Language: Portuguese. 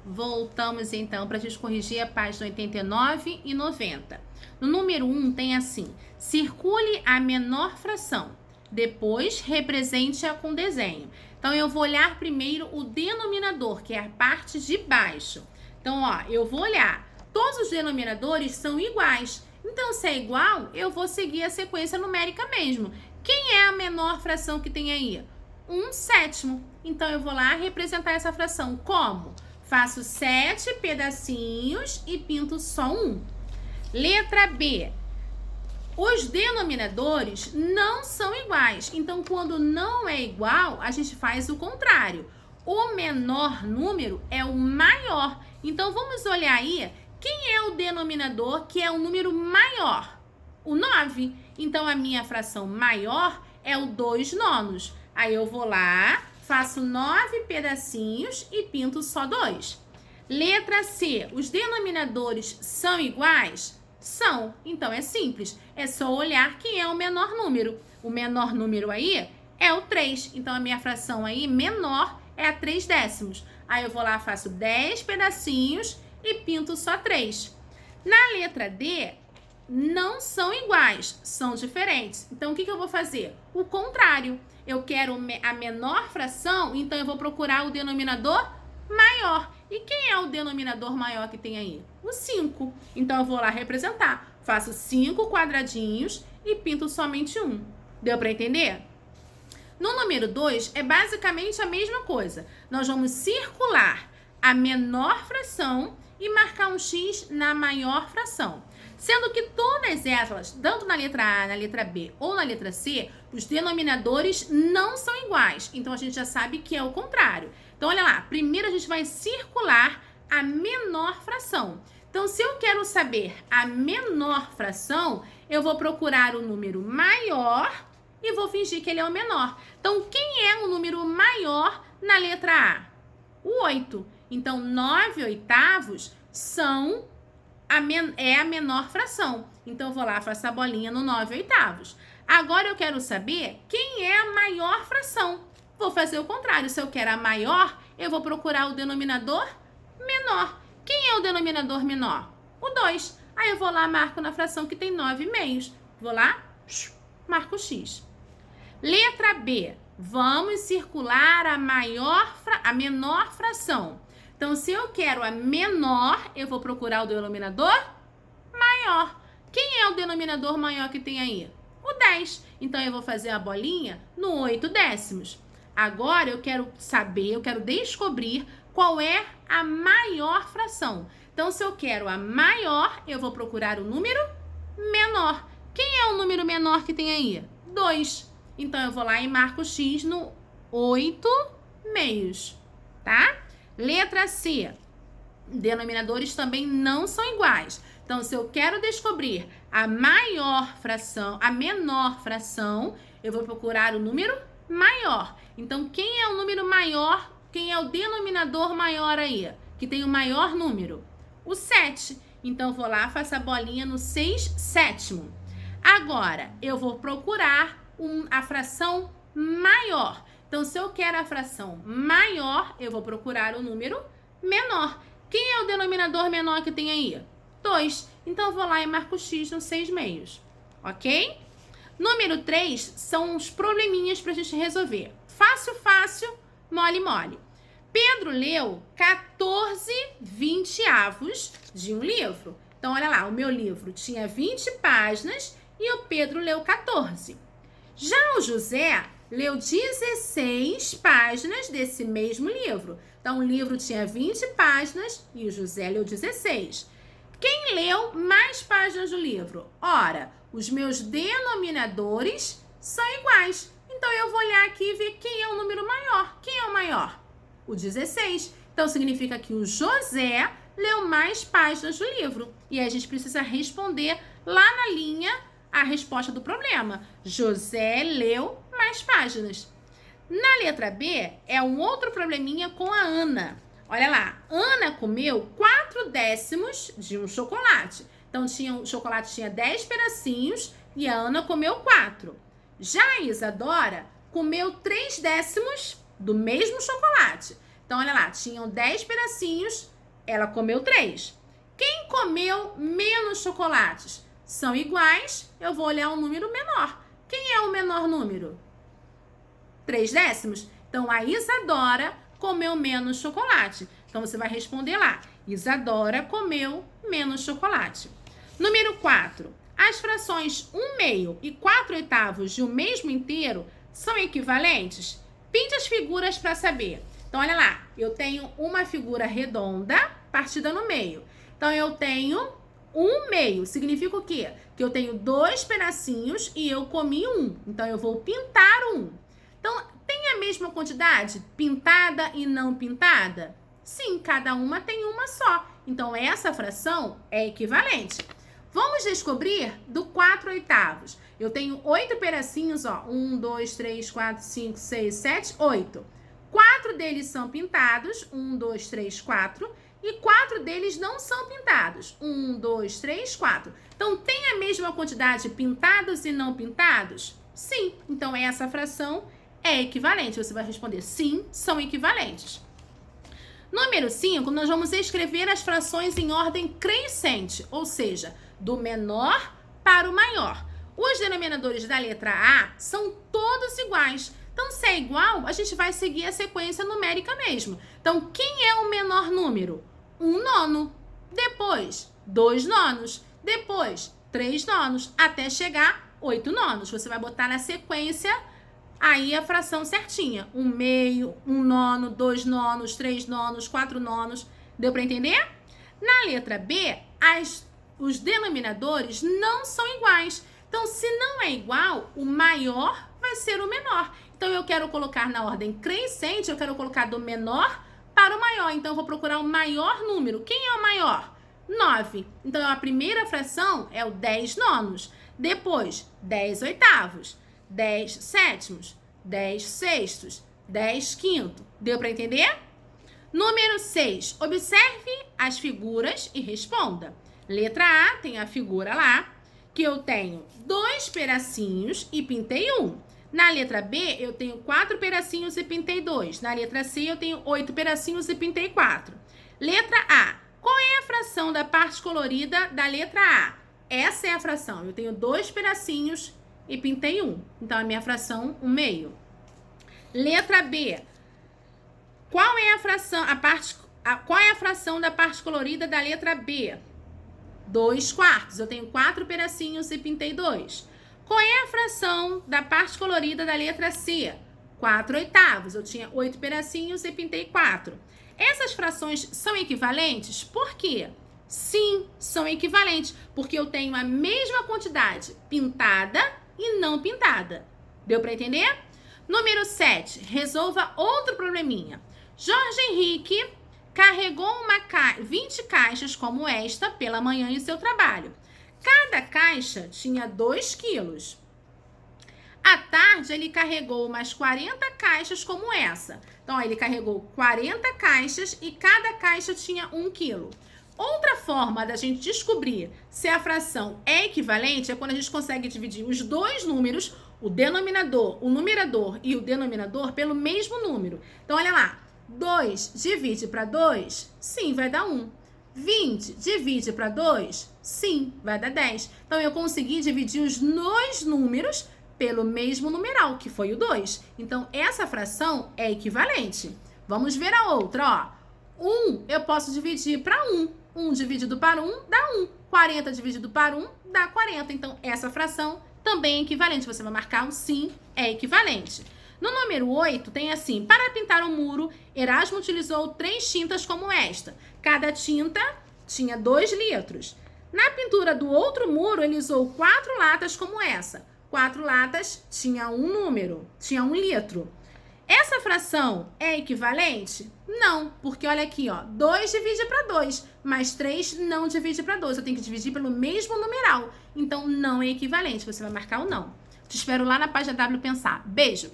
Voltamos então para a gente corrigir a página 89 e 90. No número 1 tem assim: circule a menor fração, depois represente-a com desenho. Então eu vou olhar primeiro o denominador, que é a parte de baixo. Então, ó, eu vou olhar, todos os denominadores são iguais. Então, se é igual, eu vou seguir a sequência numérica mesmo. Quem é a menor fração que tem aí? 1/7. Então, eu vou lá representar essa fração como? Faço 7 pedacinhos e pinto só um. Letra B. Os denominadores não são iguais. Então, quando não é igual, a gente faz o contrário. O menor número é o maior. Então, vamos olhar aí quem é o denominador que é o número maior. O 9. Então, a minha fração maior é o 2/9. Aí, eu vou lá, faço 9 pedacinhos e pinto só 2. Letra C. Os denominadores são iguais? São. Então, é simples. É só olhar quem é o menor número. O menor número aí é o 3. Então, a minha fração aí menor é a 3/10. Aí, eu vou lá, faço 10 pedacinhos e pinto só 3. Na letra D, não são iguais, são diferentes. Então, o que eu vou fazer? O contrário. Eu quero a menor fração, então eu vou procurar o denominador maior. E quem é o denominador maior que tem aí? O 5. Então, eu vou lá representar. Faço 5 quadradinhos e pinto somente um. Deu para entender? No número 2, é basicamente a mesma coisa. Nós vamos circular a menor fração e marcar um X na maior fração. Sendo que todas elas, tanto na letra A, na letra B ou na letra C, os denominadores não são iguais. Então, a gente já sabe que é o contrário. Então, olha lá. Primeiro, a gente vai circular a menor fração. Então, se eu quero saber a menor fração, eu vou procurar o número maior e vou fingir que ele é o menor. Então, quem é o número maior na letra A? O 8. Então, 9/8 é a menor fração. Então, eu vou lá, faço a bolinha no 9/8. Agora, eu quero saber quem é a maior fração. Vou fazer o contrário. Se eu quero a maior, eu vou procurar o denominador menor. Quem é o denominador menor? O 2. Aí, eu vou lá, marco na fração que tem 9/2. Vou lá, marco X. Letra B. Vamos circular a menor fração. Então, se eu quero a menor, eu vou procurar o denominador maior. Quem é o denominador maior que tem aí? O 10. Então, eu vou fazer a bolinha no 8/10. Agora, eu quero descobrir qual é a maior fração. Então, se eu quero a maior, eu vou procurar o número menor. Quem é o número menor que tem aí? 2. Então, eu vou lá e marco X no 8/2, tá? Letra C. Denominadores também não são iguais. Então, se eu quero descobrir a menor fração, eu vou procurar o número maior. Então, quem é o número maior? Quem é o denominador maior aí? Que tem o maior número? O 7. Então, eu vou lá, faço a bolinha no 6/7. Agora, eu vou procurar a fração maior. Então, se eu quero a fração maior, eu vou procurar o número menor. Quem é o denominador menor que tem aí? 2. Então, eu vou lá e marco X no 6/2. Ok? Número 3 são os probleminhas para a gente resolver. Fácil, fácil, mole, mole. Pedro leu 14/20 de um livro. Então, olha lá, o meu livro tinha 20 páginas e o Pedro leu 14. Já o José leu 16 páginas desse mesmo livro. Então, o livro tinha 20 páginas e o José leu 16. Quem leu mais páginas do livro? Ora, os meus denominadores são iguais. Então, eu vou olhar aqui e ver quem é o número maior. Quem é o maior? O 16. Então, significa que o José leu mais páginas do livro. E aí, a gente precisa responder lá na linha a resposta do problema. José leu mais páginas. Na letra B, é um outro probleminha com a Ana. Olha lá, Ana comeu 4/10 de um chocolate. Então, o chocolate tinha 10 pedacinhos e a Ana comeu 4. Já a Isadora comeu 3/10 do mesmo chocolate. Então, olha lá, tinham 10 pedacinhos Ela comeu 3. Quem comeu menos chocolates? São iguais, eu vou olhar um número menor. Quem é o menor número? 3/10. Então, a Isadora comeu menos chocolate. Então, você vai responder lá. Isadora comeu menos chocolate. Número 4. As frações 1/2 e 4/8 de um mesmo inteiro são equivalentes? Pinte as figuras para saber. Então, olha lá. Eu tenho uma figura redonda partida no meio. Então, eu tenho 1/2. Significa o quê? Que eu tenho 2 pedacinhos e eu comi 1. Então, eu vou pintar 1. Então, tem a mesma quantidade pintada e não pintada? Sim, cada uma tem uma só. Então, essa fração é equivalente. Vamos descobrir do 4/8. Eu tenho 8 pedacinhos, ó. 1, 2, 3, 4, 5, 6, 7, 8. 4 deles são pintados. 1, 2, 3, 4. E 4 deles não são pintados. 1, 2, 3, 4. Então, tem a mesma quantidade pintados e não pintados? Sim. Então, essa fração é equivalente. Você vai responder sim, são equivalentes. Número 5, nós vamos escrever as frações em ordem crescente, ou seja, do menor para o maior. Os denominadores da letra A são todos iguais. Então, se é igual, a gente vai seguir a sequência numérica mesmo. Então, quem é o menor número? 1 nono. Depois, 2 nonos. Depois, 3 nonos. Até chegar 8 nonos. Você vai botar na sequência aí a fração certinha. 1/2, 1 nono, 2 nonos, 3 nonos, 4 nonos. Deu para entender? Na letra B, os denominadores não são iguais. Então, se não é igual, o maior vai ser o menor. Então, eu quero colocar na ordem crescente, eu quero colocar do menor para o maior. Então, eu vou procurar o maior número. Quem é o maior? 9. Então, a primeira fração é o 10 nonos. Depois, 10/8. 10 sétimos, 10 sextos, 10 quinto. Deu para entender? Número 6. Observe as figuras e responda. Letra A tem a figura lá, que eu tenho 2 pedacinhos e pintei 1. Na letra B, eu tenho 4 pedacinhos e pintei 2. Na letra C, eu tenho 8 pedacinhos e pintei 4. Letra A. Qual é a fração da parte colorida da letra A? Essa é a fração. Eu tenho 2 pedacinhos e pintei 1. Então, a minha fração 1/2. Letra B. Qual é a fração da parte colorida da letra B? 2/4. Eu tenho 4 pedacinhos e pintei 2. Qual é a fração da parte colorida da letra C? 4/8. Eu tinha 8 pedacinhos e pintei 4. Essas frações são equivalentes? Por quê? Sim, são equivalentes, porque eu tenho a mesma quantidade pintada e não pintada. Deu para entender? Número 7. Resolva outro probleminha. Jorge Henrique carregou 20 caixas como esta pela manhã em seu trabalho. Cada caixa tinha 2 quilos. À tarde, ele carregou umas 40 caixas como essa. Então, ó, ele carregou 40 caixas e cada caixa tinha 1 quilo. Outra forma da gente descobrir se a fração é equivalente é quando a gente consegue dividir os dois números, o denominador, o numerador e o denominador, pelo mesmo número. Então, olha lá. 2 divide para 2? Sim, vai dar 1. 20 divide para 2? Sim, vai dar 10. Então, eu consegui dividir os dois números pelo mesmo numeral, que foi o 2. Então, essa fração é equivalente. Vamos ver a outra, ó. 1 eu posso dividir para 1. 1 dividido para 1 dá 1. 40 dividido para 1 dá 40. Então, essa fração também é equivalente. Você vai marcar um sim, é equivalente. No número 8, tem assim: para pintar um muro, Erasmo utilizou 3 tintas como esta. Cada tinta tinha 2 litros. Na pintura do outro muro, ele usou 4 latas como essa. 4 latas tinha um número, tinha 1 litro. Essa fração é equivalente? Não, porque olha aqui, ó, 2 divide para 2, mas 3 não divide para 2. Eu tenho que dividir pelo mesmo numeral. Então, não é equivalente. Você vai marcar o não. Te espero lá na página W Pensar. Beijo!